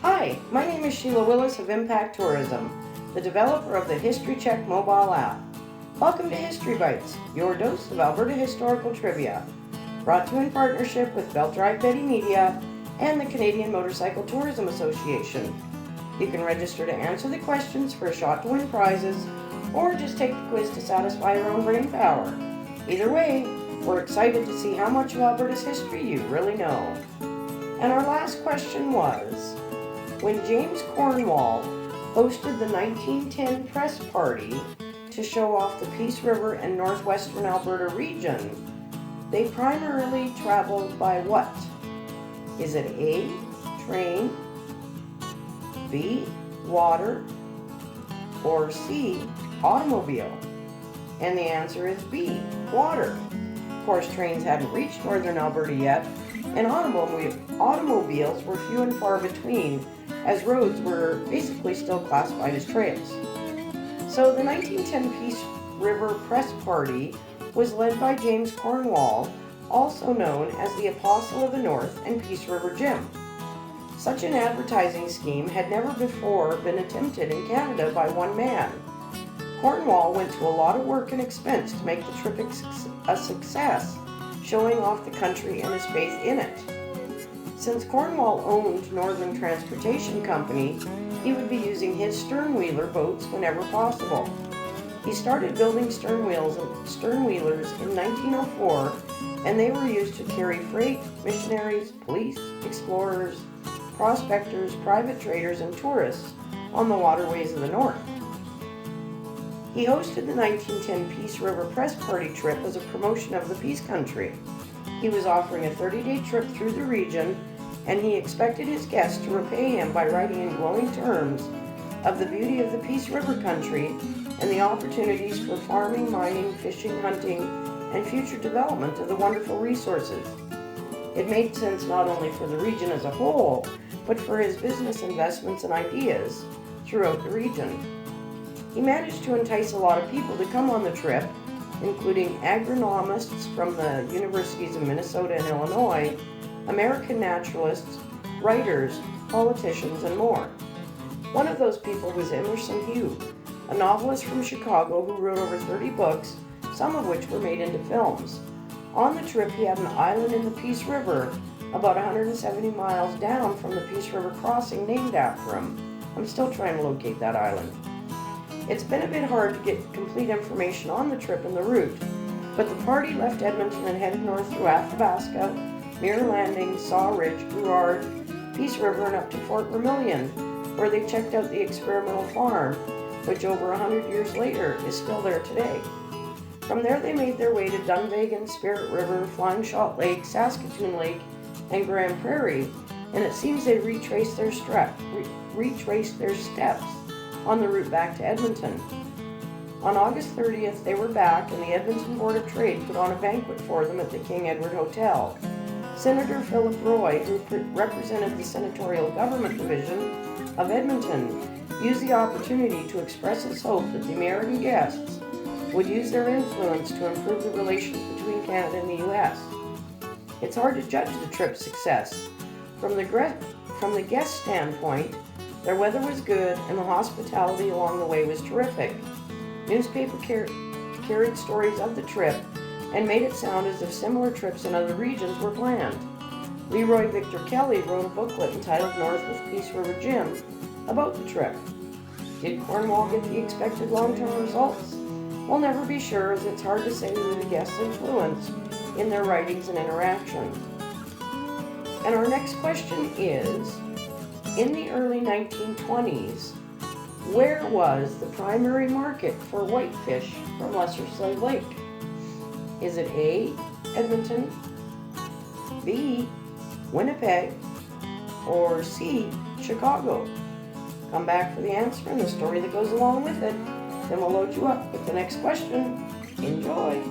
Hi, my name is Sheila Willis of Impact Tourism, the developer of the History Check mobile app. Welcome to History Bytes, your dose of Alberta Historical Trivia, brought to you in partnership with Belt Drive Betty Media and the Canadian Motorcycle Tourism Association. You can register to answer the questions for a shot to win prizes, or just take the quiz to satisfy your own brain power. Either way, we're excited to see how much of Alberta's history you really know. And our last question was, when James Cornwall hosted the 1910 press party to show off the Peace River and northwestern Alberta region, they primarily traveled by what? Is it A, train, B, water, or C, automobile? And the answer is B, water. Of course, trains hadn't reached northern Alberta yet, and automobiles were few and far between, as roads were basically still classified as trails. So the 1910 Peace River Press Party was led by James Cornwall, also known as the Apostle of the North and Peace River Jim. Such an advertising scheme had never before been attempted in Canada by one man. Cornwall went to a lot of work and expense to make the trip a success, showing off the country and his faith in it. Since Cornwall owned Northern Transportation Company, he would be using his stern-wheeler boats whenever possible. He started building stern-wheelers in 1904, and they were used to carry freight, missionaries, police, explorers, prospectors, private traders, and tourists on the waterways of the north. He hosted the 1910 Peace River Press Party trip as a promotion of the Peace Country. He was offering a 30-day trip through the region, and he expected his guests to repay him by writing in glowing terms of the beauty of the Peace River country and the opportunities for farming, mining, fishing, hunting, and future development of the wonderful resources. It made sense not only for the region as a whole, but for his business investments and ideas throughout the region. He managed to entice a lot of people to come on the trip, including agronomists from the universities of Minnesota and Illinois, American naturalists, writers, politicians, and more. One of those people was Emerson Hugh, a novelist from Chicago who wrote over 30 books, some of which were made into films. On the trip, he had an island in the Peace River, about 170 miles down from the Peace River crossing, named after him. I'm still trying to locate that island. It's been a bit hard to get complete information on the trip and the route, but the party left Edmonton and headed north through Athabasca, Mirror Landing, Saw Ridge, Burrard, Peace River, and up to Fort Vermilion, where they checked out the experimental farm, which over 100 years later is still there today. From there they made their way to Dunvegan, Spirit River, Flying Shot Lake, Saskatoon Lake, and Grand Prairie, and it seems they retraced their steps on the route back to Edmonton. On August 30th, they were back, and the Edmonton Board of Trade put on a banquet for them at the King Edward Hotel. Senator Philip Roy, who represented the Senatorial Government Division of Edmonton, used the opportunity to express his hope that the American guests would use their influence to improve the relations between Canada and the U.S. It's hard to judge the trip's success. From the guest standpoint, their weather was good, and the hospitality along the way was terrific. Newspaper carried stories of the trip and made it sound as if similar trips in other regions were planned. Leroy Victor Kelly wrote a booklet entitled North with Peace River Jim about the trip. Did Cornwall get the expected long-term results? We'll never be sure, as it's hard to say who the guests influenced in their writings and interaction. And our next question is, in the early 1920s, where was the primary market for whitefish from Lesser Slave Lake? Is it A, Edmonton, B, Winnipeg, or C, Chicago? Come back for the answer and the story that goes along with it. Then we'll load you up with the next question. Enjoy!